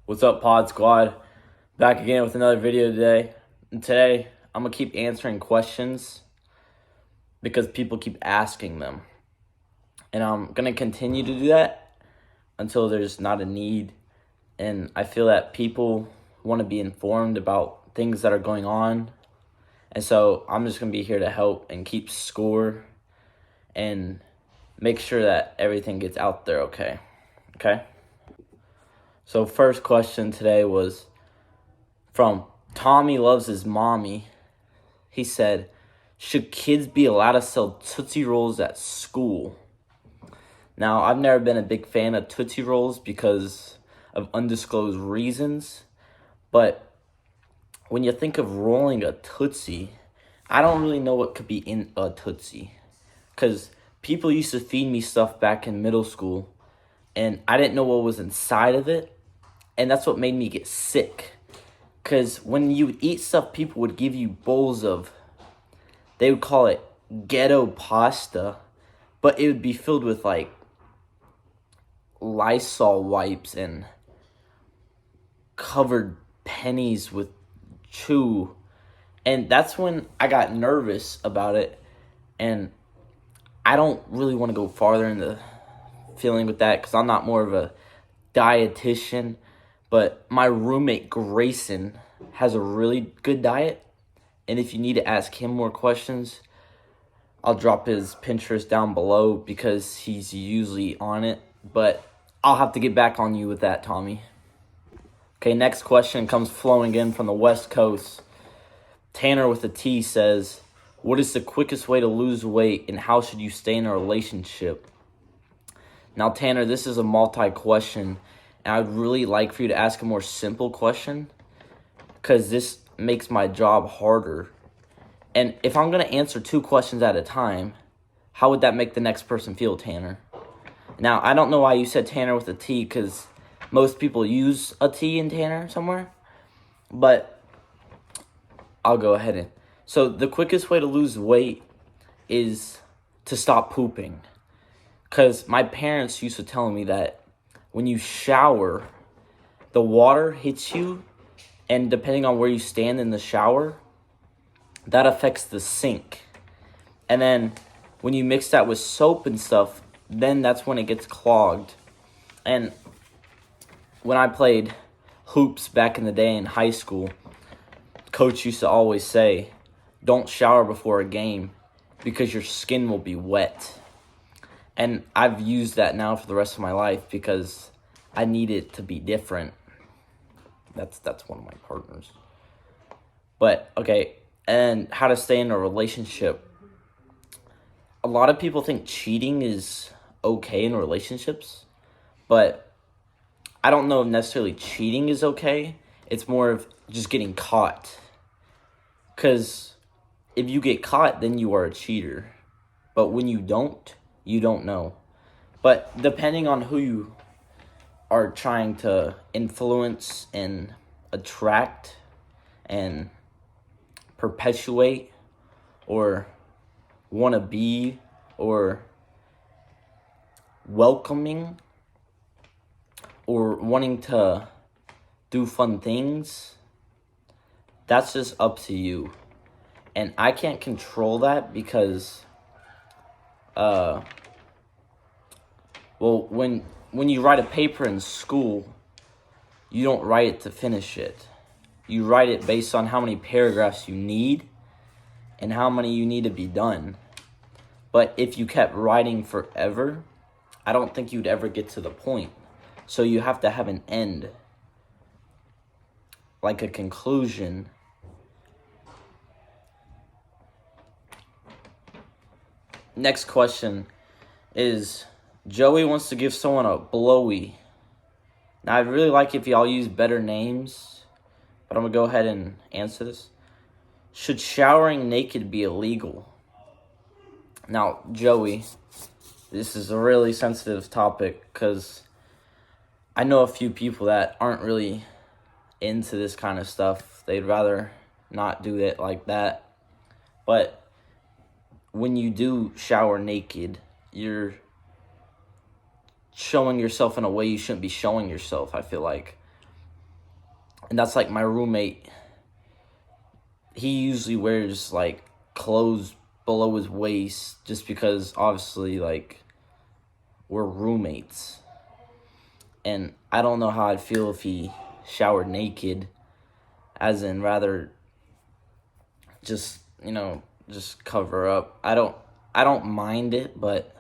What's up, Pod Squad? Back again with another video today. And today, I'm going to keep answering questions because people keep asking them. And I'm going to continue to do that until there's not a need. And I feel that people want to be informed about things that are going on. And so I'm just going to be here to help and keep score and make sure that everything gets out there okay. Okay? So first question today was from Tommy Loves His Mommy. He said, should kids be allowed to sell Tootsie Rolls at school? Now, I've never been a big fan of Tootsie Rolls because of undisclosed reasons. But when you think of rolling a Tootsie, I don't really know what could be in a Tootsie. Because people used to feed me stuff back in middle school, and I didn't know what was inside of it. And that's what made me get sick. Because when you would eat stuff, people would give you bowls of, they would call it ghetto pasta, but it would be filled with like Lysol wipes and covered pennies with chew. And that's when I got nervous about it. And I don't really want to go farther into feeling with that because I'm not more of a dietitian. But my roommate, Grayson, has a really good diet. And if you need to ask him more questions, I'll drop his Pinterest down below because he's usually on it. But I'll have to get back on you with that, Tommy. Okay, next question comes flowing in from the West Coast. Tanner with a T says, what is the quickest way to lose weight and how should you stay in a relationship? Now, Tanner, this is a multi-question. And I'd really like for you to ask a more simple question because this makes my job harder. And if I'm going to answer 2 questions at a time, how would that make the next person feel, Tanner? Now, I don't know why you said Tanner with a T because most people use a T in Tanner somewhere. But I'll go ahead and... So the quickest way to lose weight is to stop pooping. Because my parents used to tell me that when you shower, the water hits you, and depending on where you stand in the shower, that affects the sink. And then when you mix that with soap and stuff, then that's when it gets clogged. And when I played hoops back in the day in high school, coach used to always say, don't shower before a game because your skin will be wet. And I've used that now for the rest of my life because I need it to be different. That's one of my partners. But, okay, and how to stay in a relationship. A lot of people think cheating is okay in relationships, but I don't know if necessarily cheating is okay. It's more of just getting caught. Because if you get caught, then you are a cheater. But when you don't know. But depending on who you are trying to influence and attract and perpetuate or want to be or welcoming or wanting to do fun things, that's just up to you. And I can't control that because well, when you write a paper in school, you don't write it to finish it. You write it based on how many paragraphs you need and how many you need to be done. But if you kept writing forever, I don't think you'd ever get to the point. So you have to have an end, like a conclusion. Next question is, Joey wants to give someone a blowy. Now, I'd really like if y'all use better names, but I'm going to go ahead and answer this. Should showering naked be illegal? Now, Joey, this is a really sensitive topic because I know a few people that aren't really into this kind of stuff. They'd rather not do it like that. But when you do shower naked, you're showing yourself in a way you shouldn't be showing yourself, I feel like. And that's like my roommate. He usually wears like clothes below his waist just because obviously like we're roommates. And I don't know how I'd feel if he showered naked, as in rather just, just cover up. I don't mind it, but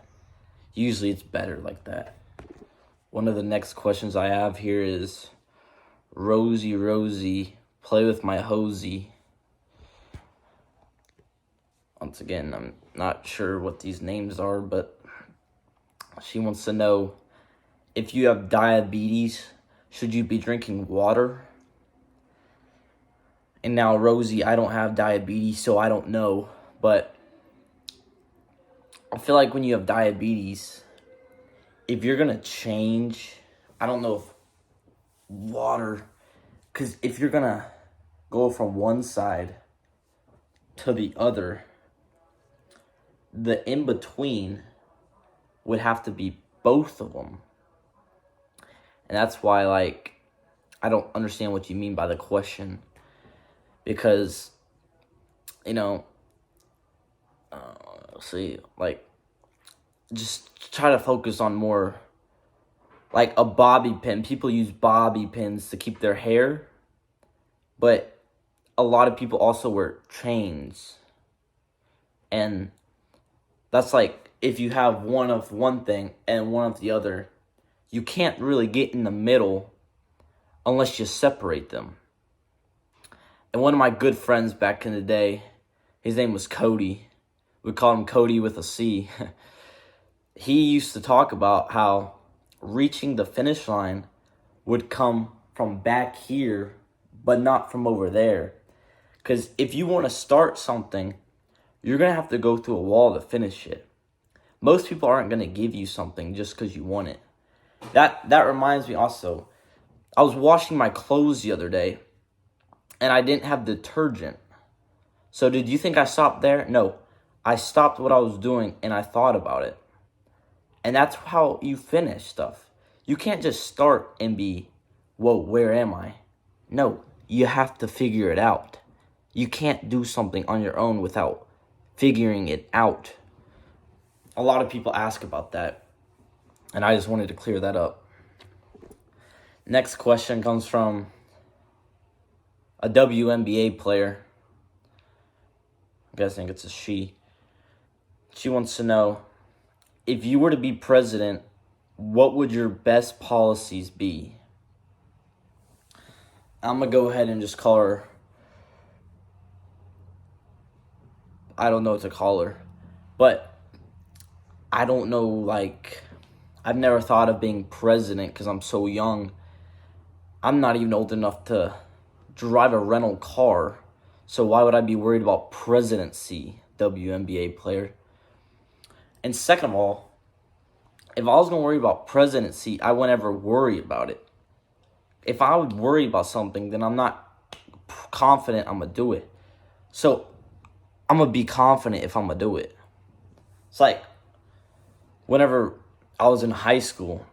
usually it's better like that. One of the next questions I have here is, Rosie, Rosie, play with my hosey. Once again, I'm not sure what these names are, but she wants to know, if you have diabetes, should you be drinking water? And now, Rosie, I don't have diabetes, so I don't know. But I feel like when you have diabetes, if you're going to change, I don't know if water, because if you're going to go from one side to the other, the in-between would have to be both of them. And that's why, like, I don't understand what you mean by the question. Because, just try to focus on more, like a bobby pin. People use bobby pins to keep their hair, but a lot of people also wear chains. And that's like, if you have one of one thing and one of the other, you can't really get in the middle unless you separate them. And one of my good friends back in the day, his name was Cody. We called him Cody with a C. He used to talk about how reaching the finish line would come from back here, but not from over there. Because if you want to start something, you're going to have to go through a wall to finish it. Most people aren't going to give you something just because you want it. That reminds me also, I was washing my clothes the other day, and I didn't have detergent. So did you think I stopped there? No. I stopped what I was doing, and I thought about it. And that's how you finish stuff. You can't just start and be, whoa, where am I? No, you have to figure it out. You can't do something on your own without figuring it out. A lot of people ask about that, and I just wanted to clear that up. Next question comes from a WNBA player. I'm guessing it's a she. She wants to know, if you were to be president, what would your best policies be? I'm going to go ahead and just call her, I don't know what to call her, but I don't know, like, I've never thought of being president because I'm so young. I'm not even old enough to drive a rental car, so why would I be worried about presidency, WNBA player? And second of all, if I was going to worry about presidency, I wouldn't ever worry about it. If I would worry about something, then I'm not confident I'm going to do it. So I'm going to be confident if I'm going to do it. It's like, whenever I was in high school,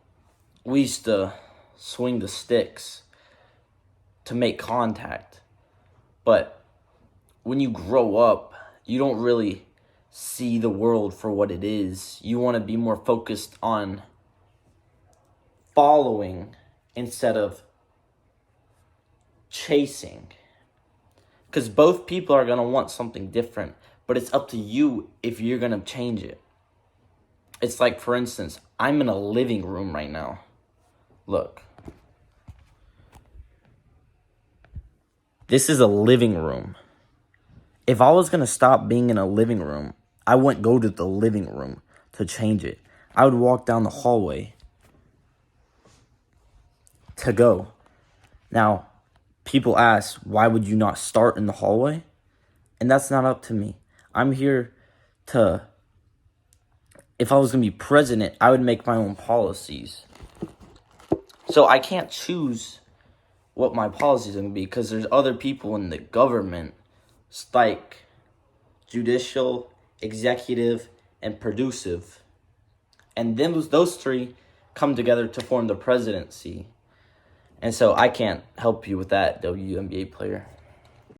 we used to swing the sticks to make contact. But when you grow up, you don't really see the world for what it is. You want to be more focused on following instead of chasing. Because both people are going to want something different, but it's up to you if you're going to change it. It's like, for instance, I'm in a living room right now. Look. This is a living room. If I was going to stop being in a living room, I wouldn't go to the living room to change it. I would walk down the hallway to go. Now, people ask, why would you not start in the hallway? And that's not up to me. I'm here to, if I was going to be president, I would make my own policies. So I can't choose what my policies are going to be because there's other people in the government, like judicial, executive, and producive. And then those three come together to form the presidency. And so I can't help you with that, WNBA player.